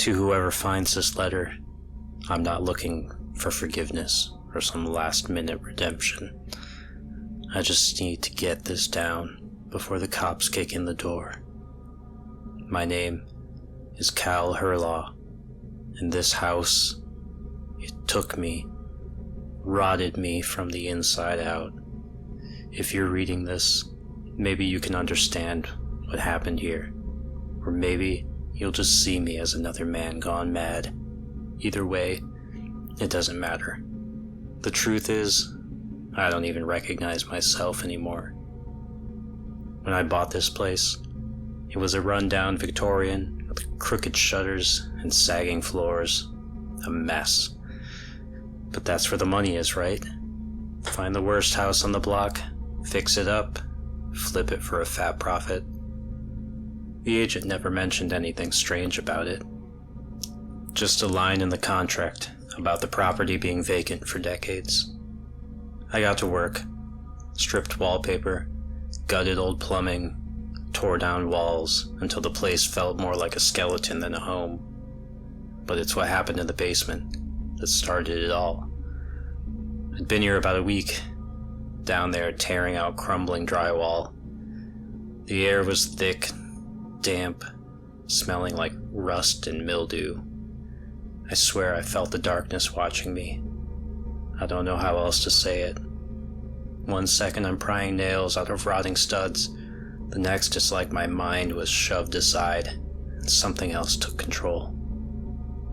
To whoever finds this letter, I'm not looking for forgiveness or some last-minute redemption. I just need to get this down before the cops kick in the door. My name is Cal Hurlaw, and this house, it took me, rotted me from the inside out. If you're reading this, maybe you can understand what happened here, or maybe you'll just see me as another man gone mad. Either way, it doesn't matter. The truth is, I don't even recognize myself anymore. When I bought this place, it was a run-down Victorian with crooked shutters and sagging floors. A mess. But that's where the money is, right? Find the worst house on the block, fix it up, flip it for a fat profit. The agent never mentioned anything strange about it. Just a line in the contract about the property being vacant for decades. I got to work, stripped wallpaper, gutted old plumbing, tore down walls until the place felt more like a skeleton than a home. But it's what happened in the basement that started it all. I'd been here about a week, down there tearing out crumbling drywall. The air was thick, damp, smelling like rust and mildew. I swear I felt the darkness watching me. I don't know how else to say it. One second I'm prying nails out of rotting studs. The next it's like my mind was shoved aside and something else took control.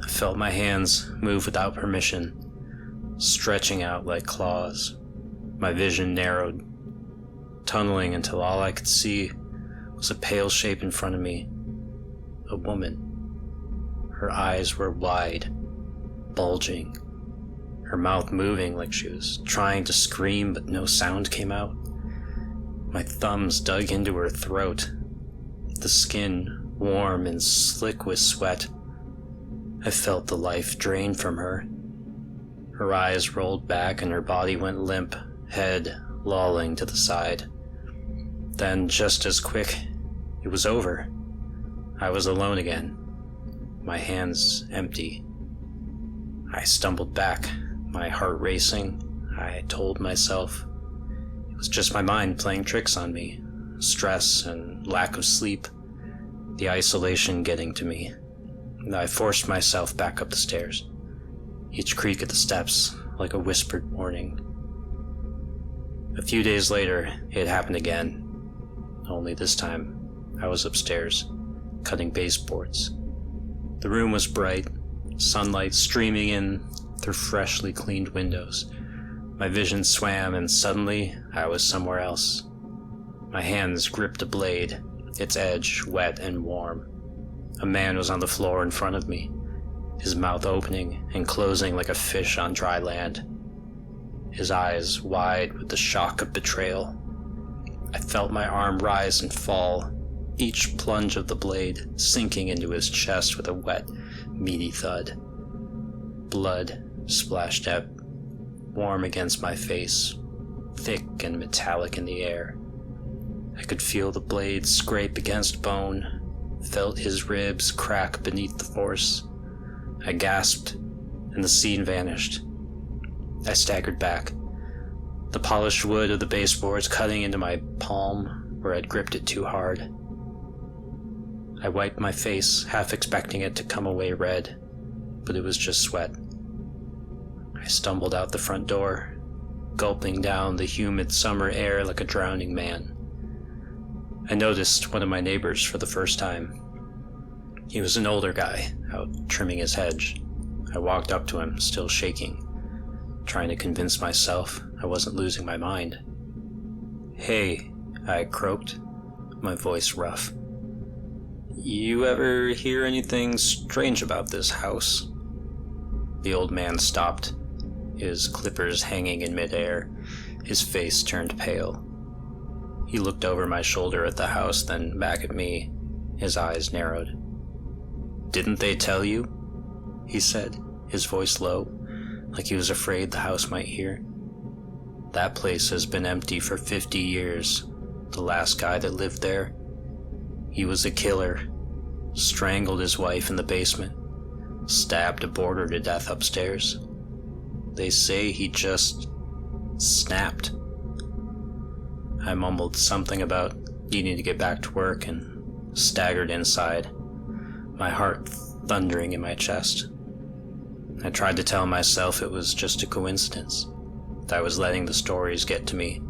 I felt my hands move without permission, stretching out like claws. My vision narrowed, tunneling until all I could see was a pale shape in front of me. A woman. Her eyes were wide, bulging, her mouth moving like she was trying to scream but no sound came out. My thumbs dug into her throat, the skin warm and slick with sweat. I felt the life drain from her. Her eyes rolled back and her body went limp, head lolling to the side. Then, just as quick, it was over. I was alone again, my hands empty. I stumbled back, my heart racing. I told myself it was just my mind playing tricks on me, stress and lack of sleep, the isolation getting to me. I forced myself back up the stairs, each creak of the steps like a whispered warning. A few days later, it happened again, only this time I was upstairs, cutting baseboards. The room was bright, sunlight streaming in through freshly cleaned windows. My vision swam and suddenly I was somewhere else. My hands gripped a blade, its edge wet and warm. A man was on the floor in front of me, his mouth opening and closing like a fish on dry land. His eyes wide with the shock of betrayal. I felt my arm rise and fall, each plunge of the blade sinking into his chest with a wet, meaty thud. Blood splashed up, warm against my face, thick and metallic in the air. I could feel the blade scrape against bone, felt his ribs crack beneath the force. I gasped, and the scene vanished. I staggered back, the polished wood of the baseboards cutting into my palm where I'd gripped it too hard. I wiped my face, half expecting it to come away red, but it was just sweat. I stumbled out the front door, gulping down the humid summer air like a drowning man. I noticed one of my neighbors for the first time. He was an older guy, out trimming his hedge. I walked up to him, still shaking, trying to convince myself I wasn't losing my mind. "Hey," I croaked, my voice rough. "You ever hear anything strange about this house?" The old man stopped, his clippers hanging in midair, his face turned pale. He looked over my shoulder at the house, then back at me, his eyes narrowed. "Didn't they tell you?" he said, his voice low, like he was afraid the house might hear. "That place has been empty for 50 years. The last guy that lived there, he was a killer, strangled his wife in the basement, stabbed a boarder to death upstairs. They say he just snapped. I mumbled something about needing to get back to work and staggered inside, my heart thundering in my chest. I tried to tell myself it was just a coincidence, that I was letting the stories get to me,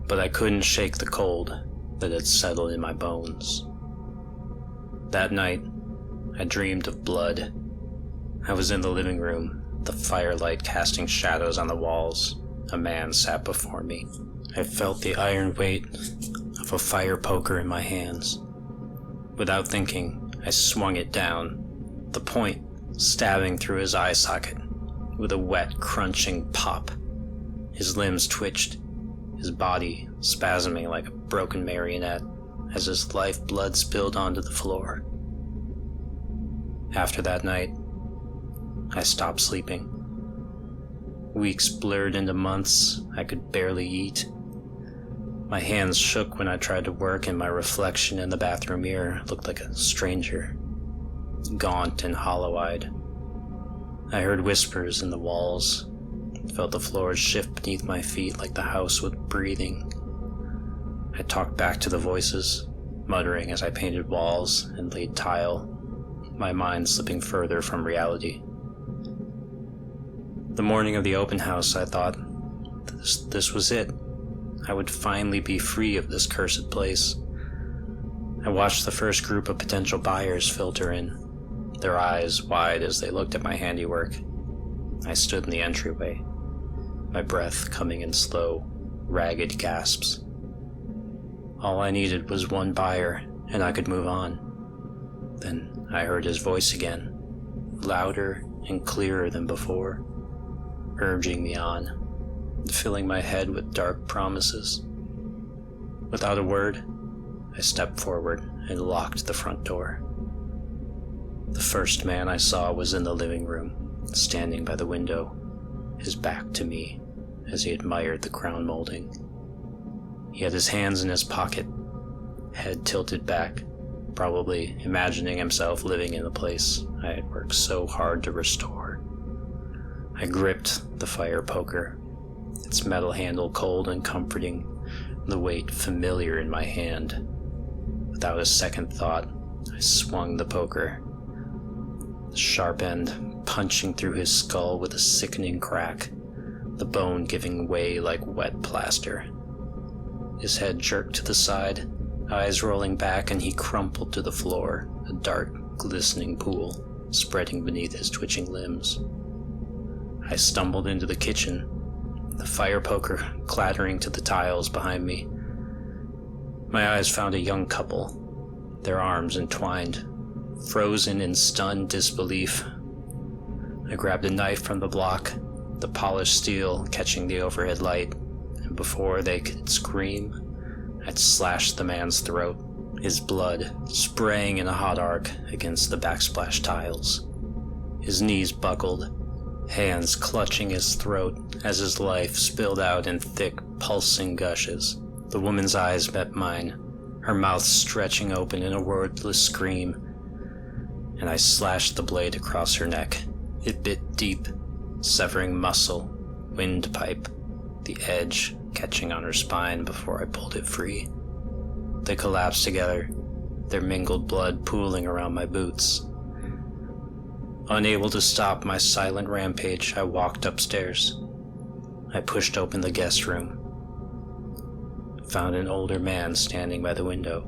but I couldn't shake the cold that had settled in my bones. That night, I dreamed of blood. I was in the living room, the firelight casting shadows on the walls. A man sat before me. I felt the iron weight of a fire poker in my hands. Without thinking, I swung it down, the point stabbing through his eye socket with a wet, crunching pop. His limbs twitched, his body spasming like a broken marionette as his lifeblood spilled onto the floor. After that night, I stopped sleeping. Weeks blurred into months. I could barely eat. My hands shook when I tried to work, and my reflection in the bathroom mirror looked like a stranger, gaunt and hollow-eyed. I heard whispers in the walls, felt the floors shift beneath my feet like the house was breathing. I talked back to the voices, muttering as I painted walls and laid tile, my mind slipping further from reality. The morning of the open house, I thought, this was it. I would finally be free of this cursed place. I watched the first group of potential buyers filter in, their eyes wide as they looked at my handiwork. I stood in the entryway, my breath coming in slow, ragged gasps. All I needed was one buyer, and I could move on. Then I heard his voice again, louder and clearer than before, urging me on, filling my head with dark promises. Without a word, I stepped forward and locked the front door. The first man I saw was in the living room, standing by the window, his back to me as he admired the crown molding. He had his hands in his pocket, head tilted back, probably imagining himself living in the place I had worked so hard to restore. I gripped the fire poker, its metal handle cold and comforting, the weight familiar in my hand. Without a second thought, I swung the poker, the sharp end punching through his skull with a sickening crack, the bone giving way like wet plaster. His head jerked to the side, eyes rolling back, and he crumpled to the floor, a dark, glistening pool spreading beneath his twitching limbs. I stumbled into the kitchen, the fire poker clattering to the tiles behind me. My eyes found a young couple, their arms entwined, frozen in stunned disbelief. I grabbed a knife from the block, the polished steel catching the overhead light, and before they could scream, I'd slashed the man's throat, his blood spraying in a hot arc against the backsplash tiles. His knees buckled, hands clutching his throat as his life spilled out in thick, pulsing gushes. The woman's eyes met mine, her mouth stretching open in a wordless scream, and I slashed the blade across her neck. It bit deep, severing muscle, windpipe, the edge catching on her spine before I pulled it free. They collapsed together, their mingled blood pooling around my boots. Unable to stop my silent rampage, I walked upstairs. I pushed open the guest room. Found an older man standing by the window,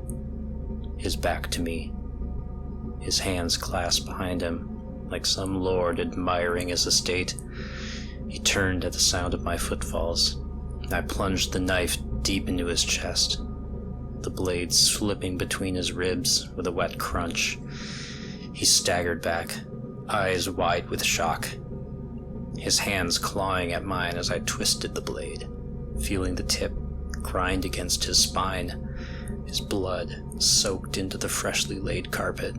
his back to me, his hands clasped behind him, like some lord admiring his estate. He turned at the sound of my footfalls. I plunged the knife deep into his chest, the blade slipping between his ribs with a wet crunch. He staggered back, eyes wide with shock, his hands clawing at mine as I twisted the blade, feeling the tip grind against his spine, his blood soaked into the freshly laid carpet.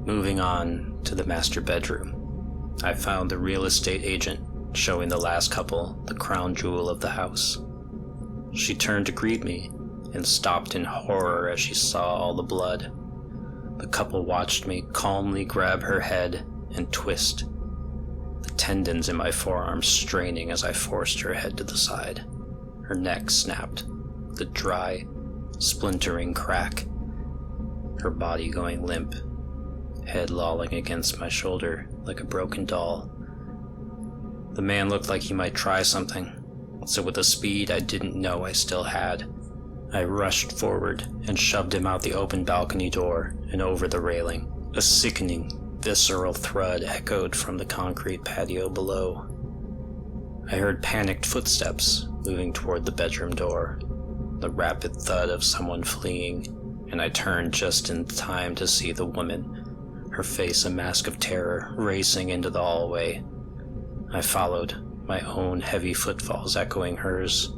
Moving on to the master bedroom, I found the real estate agent showing the last couple the crown jewel of the house. She turned to greet me and stopped in horror as she saw all the blood. The couple watched me calmly grab her head and twist, the tendons in my forearms straining as I forced her head to the side. Her neck snapped, the dry, splintering crack, her body going limp, head lolling against my shoulder like a broken doll. The man looked like he might try something, so with a speed I didn't know I still had, I rushed forward and shoved him out the open balcony door and over the railing. A sickening, visceral thud echoed from the concrete patio below. I heard panicked footsteps moving toward the bedroom door, the rapid thud of someone fleeing, and I turned just in time to see the woman, her face a mask of terror, racing into the hallway. I followed, my own heavy footfalls echoing hers.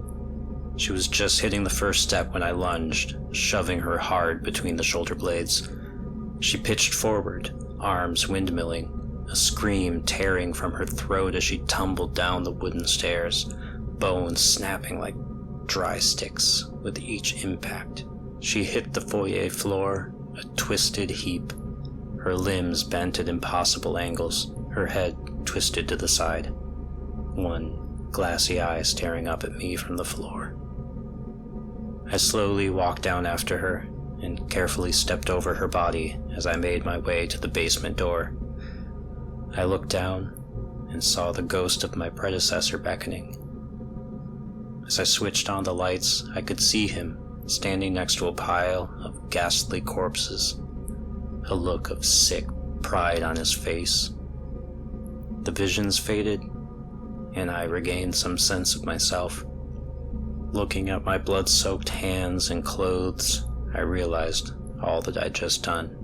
She was just hitting the first step when I lunged, shoving her hard between the shoulder blades. She pitched forward, arms windmilling, a scream tearing from her throat as she tumbled down the wooden stairs, bones snapping like dry sticks with each impact. She hit the foyer floor, a twisted heap, her limbs bent at impossible angles, her head twisted to the side, one glassy eye staring up at me from the floor. I slowly walked down after her and carefully stepped over her body as I made my way to the basement door. I looked down and saw the ghost of my predecessor beckoning. As I switched on the lights, I could see him standing next to a pile of ghastly corpses, a look of sick pride on his face. The visions faded, and I regained some sense of myself. Looking at my blood-soaked hands and clothes, I realized all that I'd just done.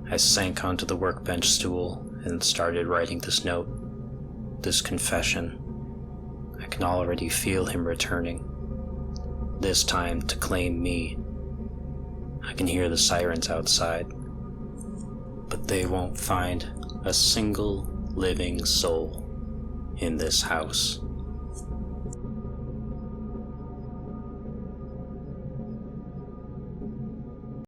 I sank onto the workbench stool and started writing this note, this confession. I can already feel him returning, this time to claim me. I can hear the sirens outside, but they won't find a single living soul in this house.